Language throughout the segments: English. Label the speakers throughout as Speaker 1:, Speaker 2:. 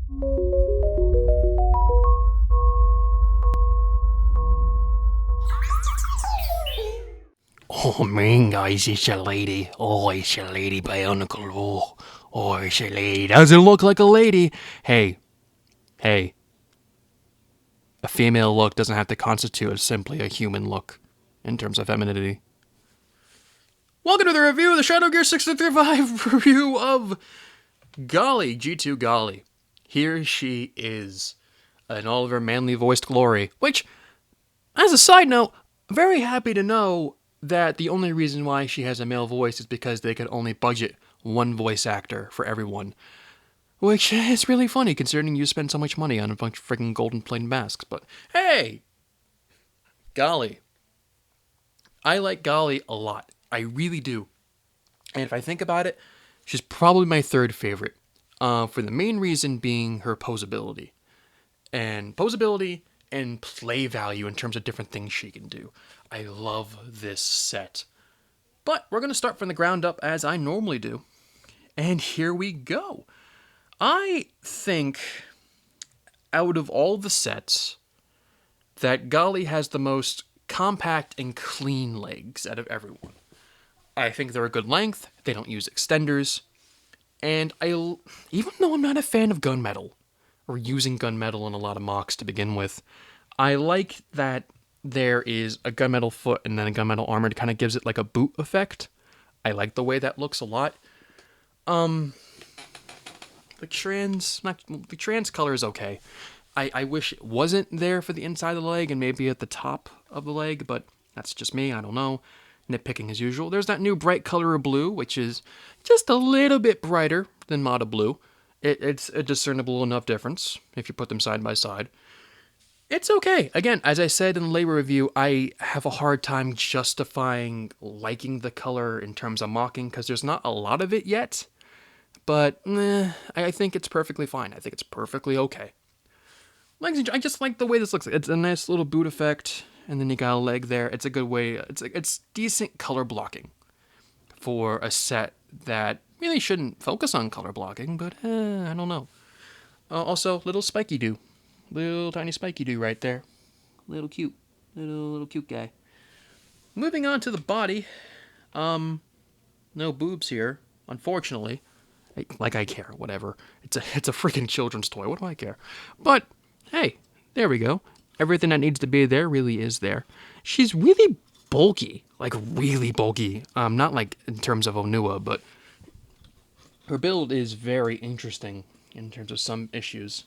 Speaker 1: Oh man, guys, it's a lady. Oh, it's a lady bionicle. Oh, it's a lady. Does it look like a lady? Hey, a female look doesn't have to constitute simply a human look in terms of femininity. Welcome to the review of the Shadow Gear 635 review of Gali, G2 Gali. Here she is in all of her manly voiced glory, which, as a side note, I'm very happy to know that the only reason why she has a male voice is because they could only budget one voice actor for everyone. Which is really funny considering you spend so much money on a bunch of freaking golden plated masks. But hey, Gali. I like Gali a lot. I really do. And if I think about it, she's probably my third favorite. For the main reason being her posability. And posability and play value in terms of different things she can do. I love this set. But we're going to start from the ground up as I normally do. And here we go. I think out of all the sets that Gali has the most compact and clean legs out of everyone. I think they're a good length. They don't use extenders. And even though I'm not a fan of gunmetal, or using gunmetal in a lot of mocks to begin with, I like that there is a gunmetal foot and then a gunmetal armor. It kind of gives it like a boot effect. I like the way that looks a lot. The trans color is okay. I wish it wasn't there for the inside of the leg and maybe at the top of the leg, but that's just me. I don't know. Nitpicking as usual. There's that new bright color of blue, which is just a little bit brighter than Mata Blue. It's a discernible enough difference if you put them side by side. It's okay. Again, as I said in the labor review, I have a hard time justifying liking the color in terms of mocking because there's not a lot of it yet. But I think it's perfectly fine. I think it's perfectly okay. I just like the way this looks. It's a nice little boot effect, and then you got a leg there. It's a good way. It's decent color blocking for a set that really shouldn't focus on color blocking, but I don't know. Also, little spiky doo. Little tiny spiky doo right there. Little cute. Little cute guy. Moving on to the body. No boobs here, unfortunately. Like I care, whatever. It's a freaking children's toy. What do I care? But hey, there we go. Everything that needs to be there really is there. She's really bulky, like really bulky. Not like in terms of Onua, but her build is very interesting in terms of some issues.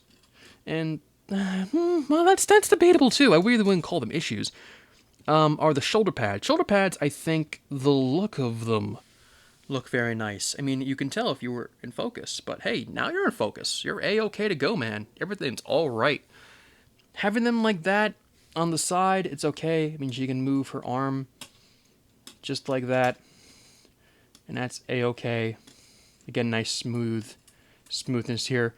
Speaker 1: And well, that's debatable too. I really wouldn't call them issues. Are the shoulder pads? Shoulder pads, I think the look of them look very nice. I mean, you can tell if you were in focus, but hey, now you're in focus. You're A-okay to go, man. Everything's all right. Having them like that on the side, it's okay. I mean, she can move her arm just like that, and that's A-okay. Again, nice smoothness here.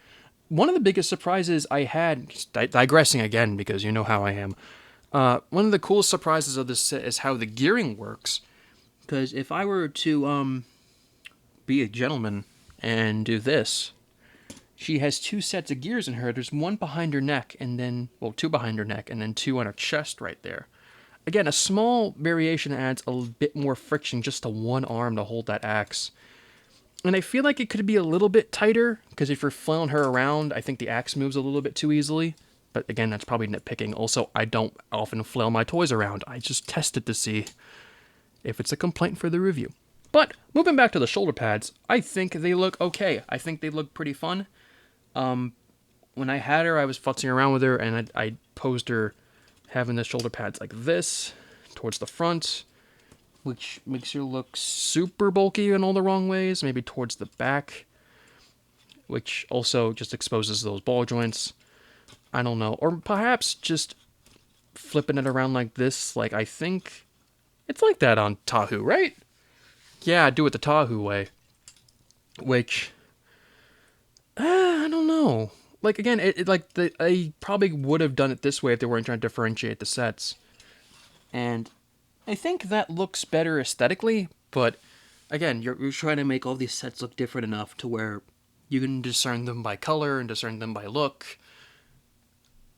Speaker 1: One of the biggest surprises I had, just digressing again because you know how I am, one of the coolest surprises of this set is how the gearing works. Because if I were to be a gentleman and do this, she has two sets of gears in her. There's one behind her neck and then, well, two behind her neck and then two on her chest right there. Again, a small variation adds a bit more friction just to one arm to hold that axe. And I feel like it could be a little bit tighter, because if you're flailing her around, I think the axe moves a little bit too easily. But again, that's probably nitpicking. Also, I don't often flail my toys around. I just test it to see if it's a complaint for the review. But, moving back to the shoulder pads, I think they look okay. I think they look pretty fun. When I had her, I was futzing around with her, and I posed her having the shoulder pads like this, towards the front, which makes her look super bulky in all the wrong ways, maybe towards the back, which also just exposes those ball joints. I don't know. Or perhaps just flipping it around like this, like I think it's like that on Tahu, right? Yeah, do it the Tahu way. Which, I don't know. Like, again, I probably would have done it this way if they weren't trying to differentiate the sets. And I think that looks better aesthetically, but again, you're trying to make all these sets look different enough to where You can discern them by color and discern them by look.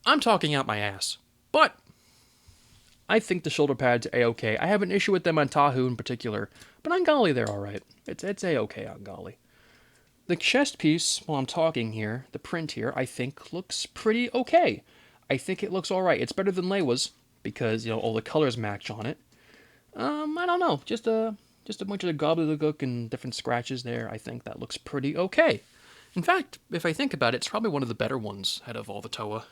Speaker 1: I'm talking out my ass. But I think the shoulder pads are A-okay. I have an issue with them on Tahu in particular, but on Gali they're alright. It's A-okay on Gali. The chest piece, while I'm talking here, the print here, I think looks pretty okay. I think it looks alright. It's better than Leiwa's, because, all the colors match on it. I don't know. Just a bunch of gobbledygook and different scratches there. I think that looks pretty okay. In fact, if I think about it, it's probably one of the better ones out of all the Toa.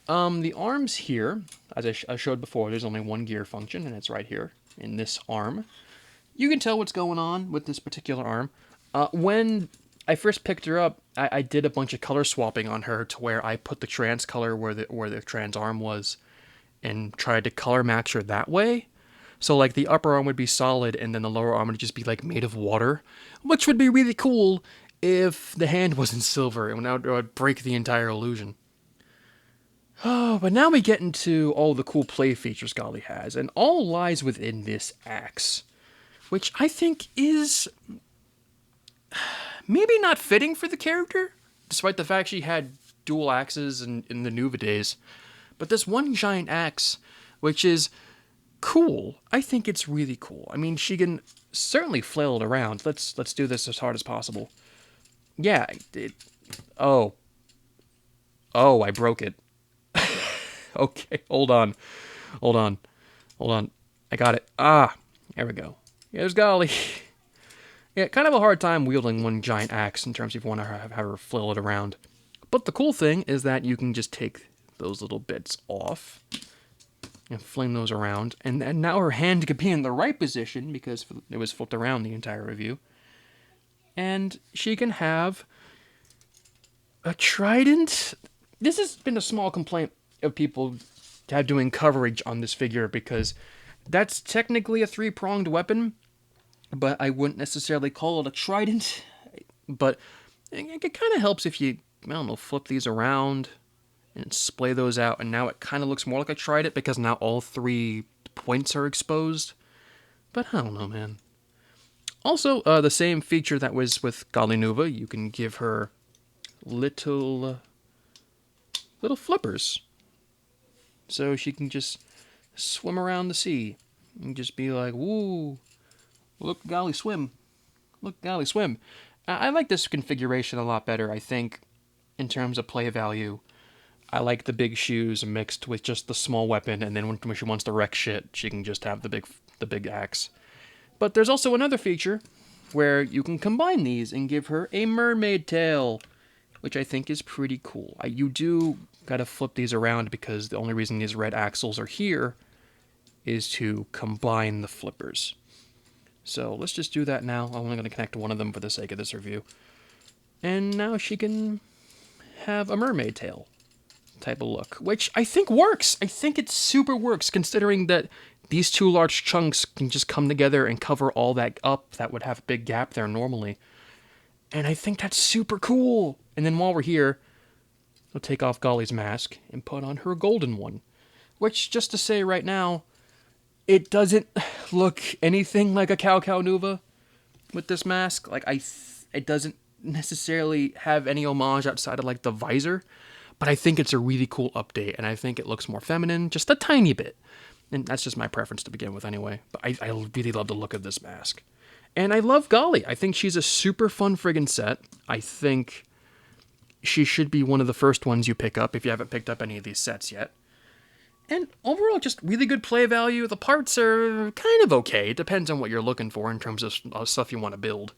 Speaker 1: The arms here, as I showed before, there's only one gear function, and it's right here in this arm. You can tell what's going on with this particular arm. When I first picked her up, I did a bunch of color swapping on her to where I put the trans color where the trans arm was and tried to color match her that way. So, like, the upper arm would be solid, and then the lower arm would just be, like, made of water, which would be really cool if the hand wasn't silver, and it would break the entire illusion. Oh, but now we get into all the cool play features Gali has, and all lies within this axe, which I think is maybe not fitting for the character, despite the fact she had dual axes in the Nuva days. But this one giant axe, which is cool, I think it's really cool. I mean, she can certainly flail it around. Let's do this as hard as possible. Yeah, oh, I broke it. Okay, hold on. I got it. There we go. Here's Gali. Yeah, kind of a hard time wielding one giant axe in terms of if you want to have her flail it around. But the cool thing is that you can just take those little bits off and fling those around. And now her hand could be in the right position because it was flipped around the entire review. And she can have a trident. This has been a small complaint of people doing coverage on this figure because that's technically a three-pronged weapon, but I wouldn't necessarily call it a trident. But it kind of helps if you, I don't know, flip these around and splay those out, and now it kind of looks more like a trident because now all 3 points are exposed. But I don't know, man. Also, the same feature that was with Gali Nuva, you can give her little flippers. So she can just swim around the sea and just be like, woo, look, Gali swim. Look, Gali swim. I like this configuration a lot better, I think, in terms of play value. I like the big shoes mixed with just the small weapon, and then when she wants to wreck shit, she can just have the big axe. But there's also another feature where you can combine these and give her a mermaid tail, which I think is pretty cool. You do gotta flip these around because the only reason these red axles are here is to combine the flippers. So let's just do that now. I'm only going to connect one of them for the sake of this review. And now she can have a mermaid tail type of look, which I think works. I think it super works, considering that these 2 large chunks can just come together and cover all that up that would have a big gap there normally. And I think that's super cool. And then while we're here, we'll take off Gali's mask and put on her golden one, which, just to say right now, it doesn't look anything like a Cow Nuva with this mask. Like, it doesn't necessarily have any homage outside of, like, the visor, but I think it's a really cool update, and I think it looks more feminine, just a tiny bit. And that's just my preference to begin with anyway, but I really love the look of this mask. And I love Gali. I think she's a super fun friggin' set. I think she should be one of the first ones you pick up if you haven't picked up any of these sets yet. And overall, just really good play value. The parts are kind of okay. It depends on what you're looking for in terms of stuff you want to build.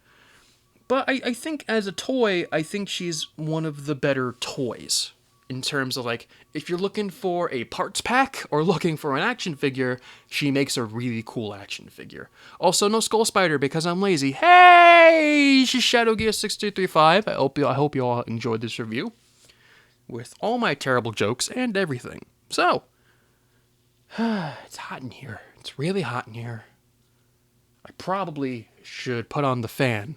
Speaker 1: But I think as a toy, I think she's one of the better toys. In terms of, like, if you're looking for a parts pack or looking for an action figure, she makes a really cool action figure. Also, no Skull Spider because I'm lazy. Hey! She's Shadow Gear 6235. I hope you all enjoyed this review. With all my terrible jokes and everything. So, it's hot in here. It's really hot in here. I probably should put on the fan